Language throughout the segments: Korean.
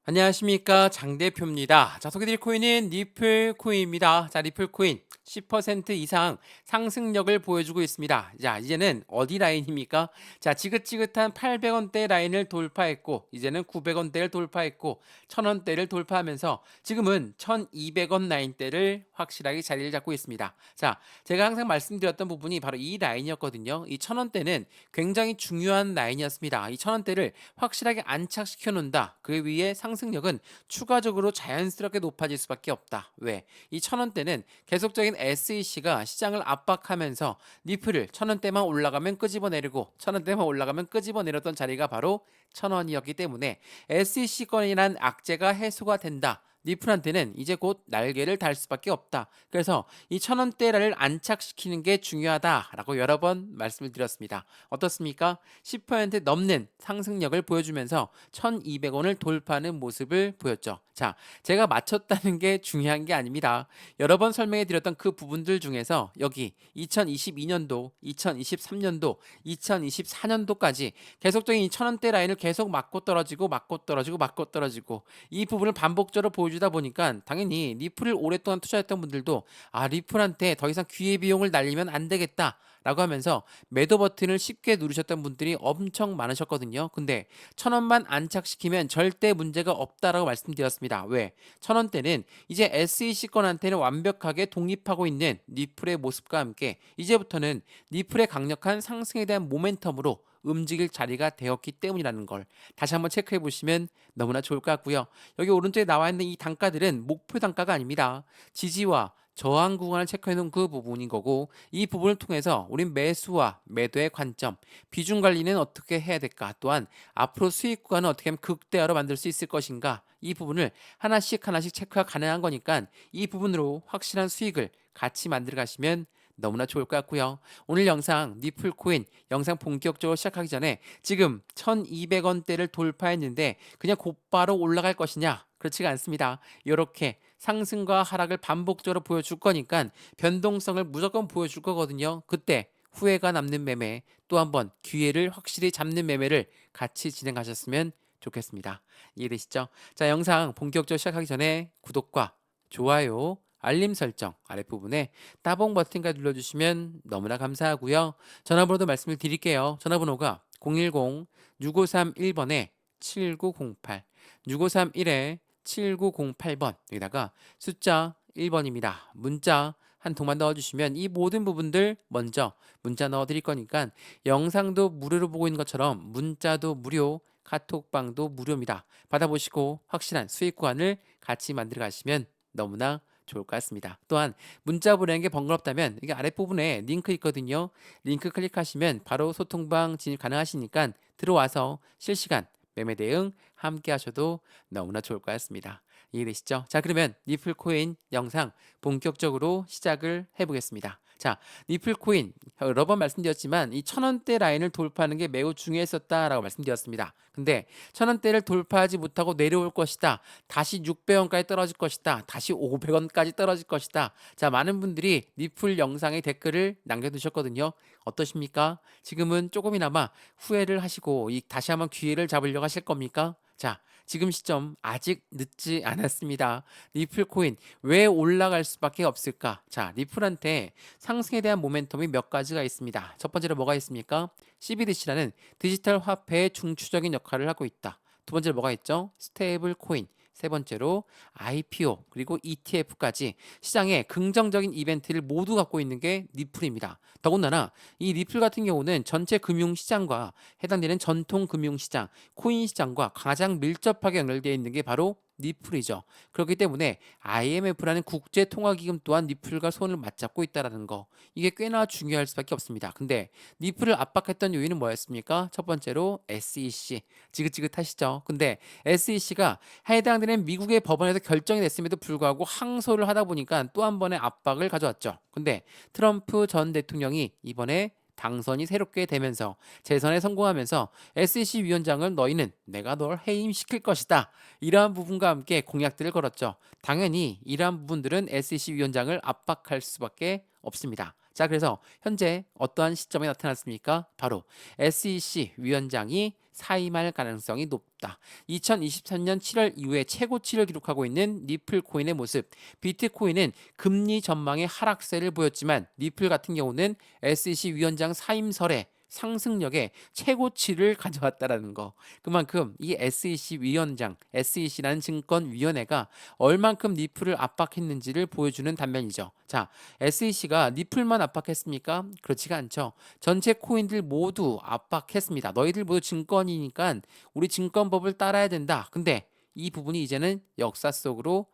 안녕하십니까 장 대표입니다. 자 소개드릴 코인은 리플 코인입니다. 자 리플 코인 10% 이상 상승력을 보여주고 있습니다. 자 이제는 어디 라인입니까? 자 지긋지긋한 800원대 라인을 돌파했고 이제는 900원대를 돌파했고 1000원대를 돌파하면서 지금은 1200원 라인대를 확실하게 자리를 잡고 있습니다. 자 제가 항상 말씀드렸던 부분이 바로 이 라인이었거든요. 이 1000원대는 굉장히 중요한 라인이었습니다. 이 1000원대를 확실하게 안착시켜 놓는다. 그 위에 상승력은 추가적으로 자연스럽게 높아질 수밖에 없다. 왜? 이 1000원대는 계속적인 SEC가 시장을 압박하면서 리플을 1000원대만 올라가면 끄집어내리고 1000원대만 올라가면 끄집어내렸던 자리가 바로 1000원이었기 때문에 SEC권이란 악재가 해소가 된다. 리플한테는 이제 곧 날개를 달 수밖에 없다. 그래서 이 1000원대를 안착시키는 게 중요하다라고 여러 번 말씀을 드렸습니다. 어떻습니까? 10% 넘는 상승력을 보여주면서 1200원을 돌파하는 모습을 보였죠. 자, 제가 맞췄다는 게 중요한 게 아닙니다. 여러 번 설명해 드렸던 그 부분들 중에서 여기 2022년도, 2023년도, 2024년도까지 계속적인 이 1000원대 라인을 계속 맞고 떨어지고 맞고 떨어지고 맞고 떨어지고 이 부분을 반복적으로 보여주다 보니까 당연히 리플을 오랫동안 투자했던 분들도 리플한테 더 이상 기회비용을 날리면 안 되겠다 라고 하면서 매도 버튼을 쉽게 누르셨던 분들이 엄청 많으셨거든요. 근데 1000원만 안착시키면 절대 문제가 없다라고 말씀드렸습니다. 왜? 1000원대는 이제 SEC권한테는 완벽하게 독립하고 있는 리플의 모습과 함께 이제부터는 리플의 강력한 상승에 대한 모멘텀으로 움직일 자리가 되었기 때문이라는 걸 다시 한번 체크해 보시면 너무나 좋을 것 같고요. 여기 오른쪽에 나와 있는 이 단가들은 목표 단가가 아닙니다. 지지와 저항 구간을 체크해 놓은 그 부분인 거고 이 부분을 통해서 우린 매수와 매도의 관점, 비중 관리는 어떻게 해야 될까? 또한 앞으로 수익 구간은 어떻게 하면 극대화로 만들 수 있을 것인가? 이 부분을 하나씩 하나씩 체크가 가능한 거니까 이 부분으로 확실한 수익을 같이 만들어 가시면 너무나 좋을 것 같고요. 오늘 영상 리플 코인 영상 본격적으로 시작하기 전에 지금 1200원대를 돌파했는데 그냥 곧바로 올라갈 것이냐? 그렇지가 않습니다. 이렇게 상승과 하락을 반복적으로 보여줄 거니까 변동성을 무조건 보여줄 거거든요. 그때 후회가 남는 매매 또 한번 기회를 확실히 잡는 매매를 같이 진행하셨으면 좋겠습니다. 이해되시죠? 자, 영상 본격적으로 시작하기 전에 구독과 좋아요, 알림 설정 아랫부분에 따봉 버튼까지 눌러주시면 너무나 감사하고요. 전화번호도 말씀을 드릴게요. 전화번호가 010-6531번에 7908, 6531에 7908번 여기다가 숫자 1번입니다. 문자 한 통만 넣어주시면 이 모든 부분들 먼저 문자 넣어드릴 거니까 영상도 무료로 보고 있는 것처럼 문자도 무료, 카톡방도 무료입니다. 받아보시고 확실한 수익 구간을 같이 만들어 가시면 너무나 좋을 것 같습니다. 또한 문자 보내는 게 번거롭다면 이게 아랫부분에 링크 있거든요. 링크 클릭하시면 바로 소통방 진입 가능하시니까 들어와서 실시간 매매 대응 함께 하셔도 너무나 좋을 것 같습니다. 이해되시죠? 자, 그러면 리플 코인 영상 본격적으로 시작을 해보겠습니다. 자, 리플 코인 여러 번 말씀드렸지만 이 1000원대 라인을 돌파하는 게 매우 중요했었다라고 말씀드렸습니다. 근데 1000원대를 돌파하지 못하고 내려올 것이다. 다시 600원까지 떨어질 것이다. 다시 500원까지 떨어질 것이다. 자, 많은 분들이 리플 영상에 댓글을 남겨두셨거든요. 어떠십니까? 지금은 조금이나마 후회를 하시고 다시 한번 기회를 잡으려고 하실 겁니까? 자, 지금 시점 아직 늦지 않았습니다. 리플 코인 왜 올라갈 수밖에 없을까? 자, 리플한테 상승에 대한 모멘텀이 몇 가지가 있습니다. 첫 번째로 뭐가 있습니까? CBDC라는 디지털 화폐의 중추적인 역할을 하고 있다. 두 번째로 뭐가 있죠? 스테이블 코인. 세 번째로 IPO 그리고 ETF까지 시장에 긍정적인 이벤트를 모두 갖고 있는 게 리플입니다. 더군다나 이 리플 같은 경우는 전체 금융시장과 해당되는 전통 금융시장, 코인 시장과 가장 밀접하게 연결되어 있는 게 바로 리플이죠. 그렇기 때문에 IMF라는 국제통화기금 또한 리플과 손을 맞잡고 있다는 거 이게 꽤나 중요할 수밖에 없습니다. 근데 리플을 압박했던 요인은 뭐였습니까? 첫 번째로 SEC 지긋지긋하시죠. 근데 SEC가 해당되는 미국의 법원에서 결정이 됐음에도 불구하고 항소를 하다 보니까 또 한 번의 압박을 가져왔죠. 근데 트럼프 전 대통령이 이번에 당선이 새롭게 되면서 재선에 성공하면서 SEC 위원장을 너희는 내가 널 해임시킬 것이다. 이러한 부분과 함께 공약들을 걸었죠. 당연히 이러한 부분들은 SEC 위원장을 압박할 수밖에 없습니다. 자, 그래서 현재 어떠한 시점에 나타났습니까? 바로 SEC 위원장이 사임할 가능성이 높다. 2023년 7월 이후에 최고치를 기록하고 있는 리플 코인의 모습. 비트코인은 금리 전망의 하락세를 보였지만 리플 같은 경우는 SEC 위원장 사임설에 상승력의 최고치를 가져왔다라는 거. 그만큼 이 SEC 위원장, SEC라는 증권위원회가 얼만큼 리플을 압박했는지를 보여주는 단면이죠. 자, SEC가 리플만 압박했습니까? 그렇지가 않죠. 전체 코인들 모두 압박했습니다. 너희들 모두 증권이니까 우리 증권법을 따라야 된다. 근데 이 부분이 이제는 역사 속으로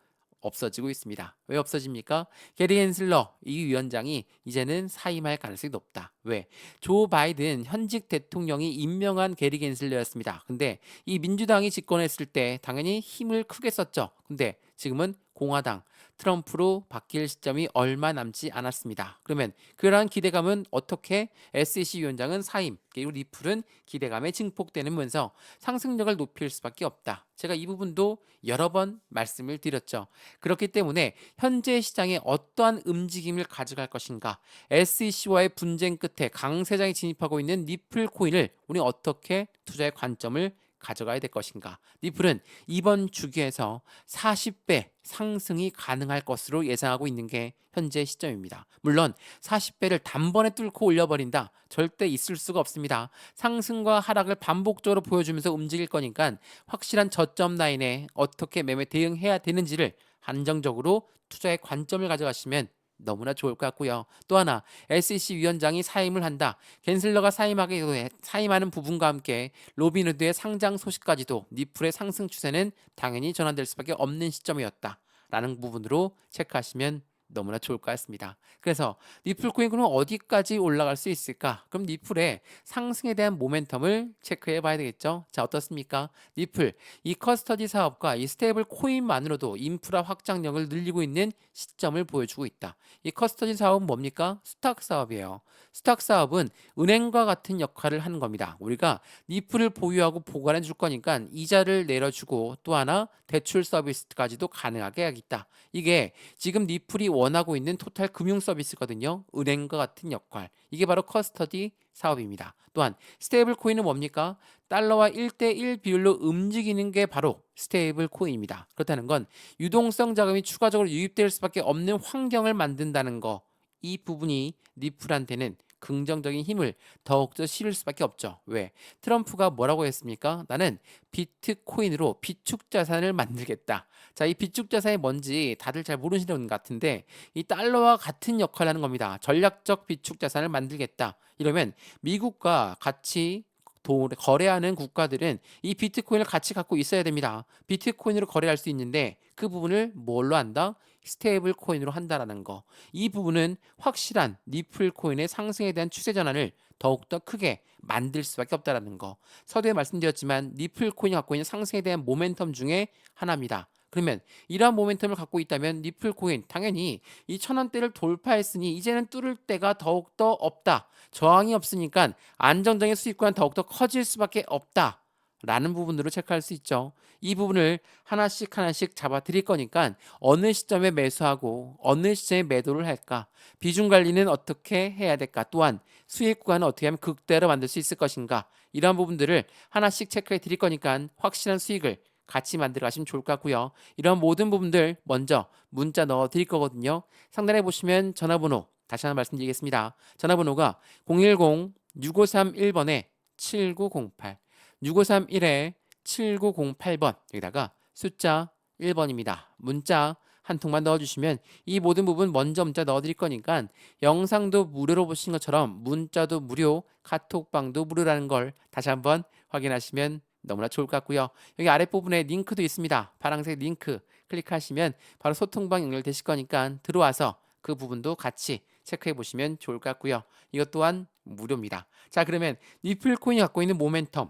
없어지고 있습니다. 왜 없어집니까? 게리 헨슬러 이 위원장이 이제는 사임할 가능성이 높다. 왜? 조 바이든 현직 대통령이 임명한 게리 헨슬러였습니다. 근데 이 민주당이 집권했을 때 당연히 힘을 크게 썼죠. 근데 지금은 공화당 트럼프로 바뀔 시점이 얼마 남지 않았습니다. 그러면 그러한 기대감은 어떻게 SEC 위원장은 사임, 그리고 리플은 기대감에 증폭되면서 상승력을 높일 수밖에 없다. 제가 이 부분도 여러 번 말씀을 드렸죠. 그렇기 때문에 현재 시장에 어떠한 움직임을 가져갈 것인가, SEC와의 분쟁 끝에 강세장에 진입하고 있는 리플 코인을 우리 어떻게 투자의 관점을 가져가야 될 것인가. 리플은 이번 주기에서 40배 상승이 가능할 것으로 예상하고 있는 게 현재 시점입니다. 물론 40배를 단번에 뚫고 올려버린다. 절대 있을 수가 없습니다. 상승과 하락을 반복적으로 보여주면서 움직일 거니까 확실한 저점 라인에 어떻게 매매 대응해야 되는지를 한정적으로 투자의 관점을 가져가시면 너무나 좋을 것 같고요. 또 하나 SEC 위원장이 사임을 한다. 겐슬러가 사임하는 부분과 함께 로빈후드의 상장 소식까지도 리플의 상승 추세는 당연히 전환될 수밖에 없는 시점이었다. 라는 부분으로 체크하시면 너무나 좋을 것 같습니다. 그래서 리플 코인 그럼 어디까지 올라갈 수 있을까? 그럼 리플의 상승에 대한 모멘텀을 체크해 봐야 되겠죠. 자, 어떻습니까? 리플 이 커스터디 사업과 이 스테이블 코인만으로도 인프라 확장력을 늘리고 있는 시점을 보여주고 있다. 이 커스터디 사업은 뭡니까? 수탁 사업이에요. 수탁 사업은 은행과 같은 역할을 하는 겁니다. 우리가 리플을 보유하고 보관해 줄 거니까 이자를 내려주고 또 하나 대출 서비스까지도 가능하게 하겠다. 이게 지금 리플이 원하고 있는 토탈 금융 서비스거든요. 은행과 같은 역할. 이게 바로 커스터디 사업입니다. 또한 스테이블 코인은 뭡니까? 달러와 1대1 비율로 움직이는 게 바로 스테이블 코인입니다. 그렇다는 건 유동성 자금이 추가적으로 유입될 수밖에 없는 환경을 만든다는 거. 이 부분이 리플한테는 긍정적인 힘을 더욱더 실을 수밖에 없죠. 왜? 트럼프가 뭐라고 했습니까? 나는 비트코인으로 비축 자산을 만들겠다. 자, 이 비축 자산이 뭔지 다들 잘 모르시는 것 같은데 이 달러와 같은 역할을 하는 겁니다. 전략적 비축 자산을 만들겠다. 이러면 미국과 같이 거래하는 국가들은 이 비트코인을 같이 갖고 있어야 됩니다. 비트코인으로 거래할 수 있는데 그 부분을 뭘로 한다? 스테이블 코인으로 한다라는 거. 이 부분은 확실한 리플 코인의 상승에 대한 추세 전환을 더욱더 크게 만들 수밖에 없다라는 거. 서두에 말씀드렸지만 리플 코인이 갖고 있는 상승에 대한 모멘텀 중에 하나입니다. 그러면 이러한 모멘텀을 갖고 있다면 리플 코인 당연히 이 1,000원대를 돌파했으니 이제는 뚫을 데가 더욱더 없다. 저항이 없으니까 안정적인 수익권은 더욱더 커질 수밖에 없다. 라는 부분으로 체크할 수 있죠. 이 부분을 하나씩 하나씩 잡아 드릴 거니까 어느 시점에 매수하고 어느 시점에 매도를 할까? 비중 관리는 어떻게 해야 될까? 또한 수익 구간은 어떻게 하면 극대로 만들 수 있을 것인가? 이러한 부분들을 하나씩 체크해 드릴 거니까 확실한 수익을 같이 만들어 가시면 좋을 것 같고요. 이런 모든 부분들 먼저 문자 넣어 드릴 거거든요. 상단에 보시면 전화번호 다시 한번 말씀드리겠습니다. 전화번호가 010-6531번에 7908 6531에 7908번 여기다가 숫자 1번입니다. 문자 한 통만 넣어주시면 이 모든 부분 먼저 문자 넣어드릴 거니까 영상도 무료로 보신 것처럼 문자도 무료, 카톡방도 무료라는 걸 다시 한번 확인하시면 너무나 좋을 것 같고요. 여기 아랫부분에 링크도 있습니다. 파란색 링크 클릭하시면 바로 소통방 연결되실 거니까 들어와서 그 부분도 같이 체크해 보시면 좋을 것 같고요. 이것 또한 무료입니다. 자, 그러면 리플 코인이 갖고 있는 모멘텀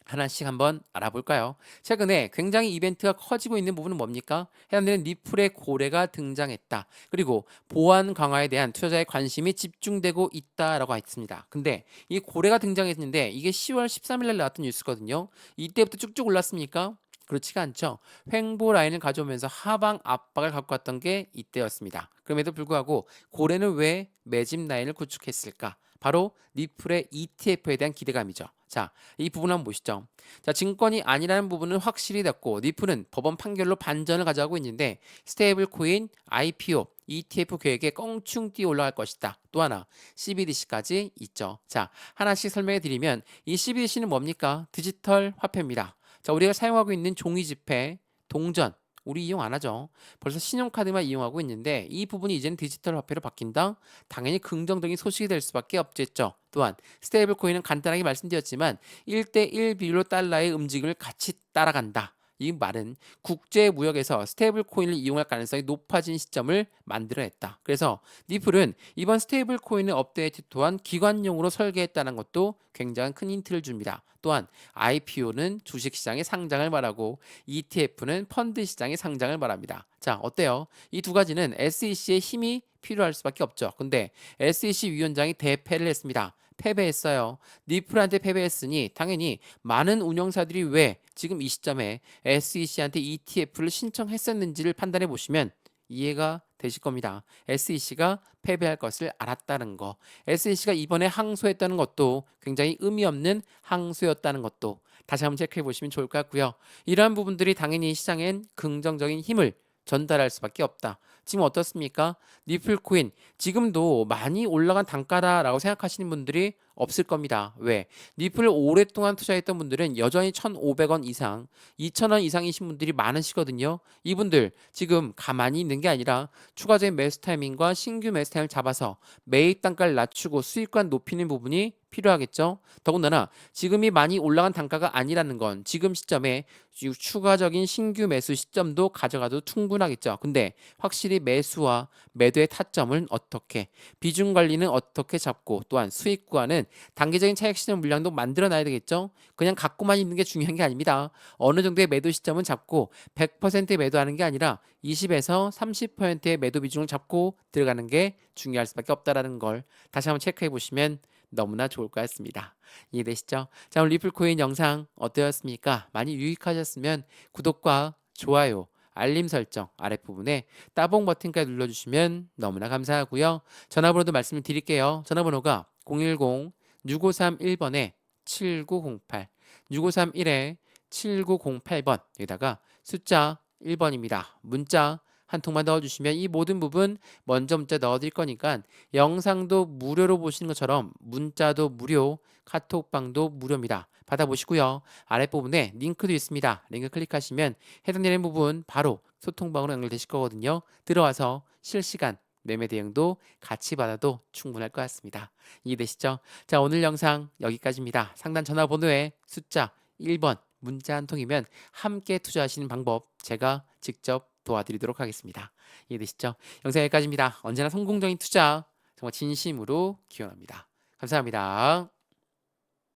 하나씩 한번 알아볼까요? 최근에 굉장히 이벤트가 커지고 있는 부분은 뭡니까? 해당되는 리플의 고래가 등장했다. 그리고 보안 강화에 대한 투자자의 관심이 집중되고 있다라고 했습니다. 근데 이 고래가 등장했는데 이게 10월 13일 날 나왔던 뉴스거든요. 이때부터 쭉쭉 올랐습니까? 그렇지가 않죠. 횡보 라인을 가져오면서 하방 압박을 갖고 왔던 게 이때였습니다. 그럼에도 불구하고 고래는 왜 매집 라인을 구축했을까? 바로 리플의 ETF에 대한 기대감이죠. 자, 이 부분 한번 보시죠. 자, 증권이 아니라는 부분은 확실히 됐고 리플은 법원 판결로 반전을 가져가고 있는데 스테이블 코인, IPO, ETF 계획에 껑충 뛰어 올라갈 것이다. 또 하나 CBDC까지 있죠. 자, 하나씩 설명해 드리면 이 CBDC는 뭡니까? 디지털 화폐입니다. 자, 우리가 사용하고 있는 종이 지폐, 동전, 우리 이용 안 하죠. 벌써 신용카드만 이용하고 있는데 이 부분이 이제는 디지털 화폐로 바뀐다? 당연히 긍정적인 소식이 될 수밖에 없겠죠. 또한 스테이블 코인은 간단하게 말씀드렸지만 1대1 비율로 달러의 움직임을 같이 따라간다. 이 말은 국제 무역에서 스테이블 코인을 이용할 가능성이 높아진 시점을 만들어냈다. 그래서 니플은 이번 스테이블 코인의 업데이트 또한 기관용으로 설계했다는 것도 굉장히 큰 힌트를 줍니다. 또한 IPO는 주식시장의 상장을 말하고 ETF는 펀드 시장의 상장을 말합니다. 자, 어때요? 이 두 가지는 SEC의 힘이 필요할 수밖에 없죠. 근데 SEC 위원장이 대패를 했습니다. 패배했어요. 니플한테 패배했으니 당연히 많은 운영사들이 왜 지금 이 시점에 SEC한테 ETF를 신청했었는지를 판단해 보시면 이해가 되실 겁니다. SEC가 패배할 것을 알았다는 거. SEC가 이번에 항소했다는 것도 굉장히 의미 없는 항소였다는 것도 다시 한번 체크해 보시면 좋을 것 같고요. 이러한 부분들이 당연히 시장엔 긍정적인 힘을 전달할 수밖에 없다. 지금 어떻습니까? 니플 코인 지금도 많이 올라간 단가다라고 생각하시는 분들이 없을 겁니다. 왜? 니플을 오랫동안 투자했던 분들은 여전히 1,500원 이상, 2,000원 이상이신 분들이 많으시거든요. 이분들 지금 가만히 있는 게 아니라 추가적인 매수 타이밍과 신규 매수 타이밍을 잡아서 매입 단가를 낮추고 수익관 높이는 부분이 필요하겠죠. 더군다나 지금이 많이 올라간 단가가 아니라는 건 지금 시점에 추가적인 신규 매수 시점도 가져가도 충분하겠죠. 근데 확실히 매수와 매도의 타점은 어떻게, 비중 관리는 어떻게 잡고 또한 수익 구간은 단기적인 차익 실현 물량도 만들어 놔야 되겠죠. 그냥 갖고만 있는 게 중요한 게 아닙니다. 어느 정도의 매도 시점은 잡고 100% 매도하는 게 아니라 20에서 30%의 매도 비중을 잡고 들어가는 게 중요할 수밖에 없다라는 걸 다시 한번 체크해 보시면 너무나 좋을 것 같습니다. 이해되시죠? 자, 오늘 리플코인 영상 어떠셨습니까? 많이 유익하셨으면 구독과 좋아요, 알림 설정 아랫부분에 따봉 버튼까지 눌러주시면 너무나 감사하고요. 전화번호도 말씀을 드릴게요. 전화번호가 010-6531번에 7908, 6531에 7908번, 여기다가 숫자 1번입니다. 문자 한 통만 넣어주시면 이 모든 부분 먼저 문자 넣어드릴 거니까 영상도 무료로 보시는 것처럼 문자도 무료, 카톡방도 무료입니다. 받아보시고요. 아랫부분에 링크도 있습니다. 링크 클릭하시면 해당되는 부분 바로 소통방으로 연결되실 거거든요. 들어와서 실시간 매매 대응도 같이 받아도 충분할 것 같습니다. 이해되시죠? 자, 오늘 영상 여기까지입니다. 상단 전화번호에 숫자 1번 문자 한 통이면 함께 투자하시는 방법 제가 직접 도와드리도록 하겠습니다. 이해되시죠? 영상 여기까지입니다. 언제나 성공적인 투자 정말 진심으로 기원합니다. 감사합니다.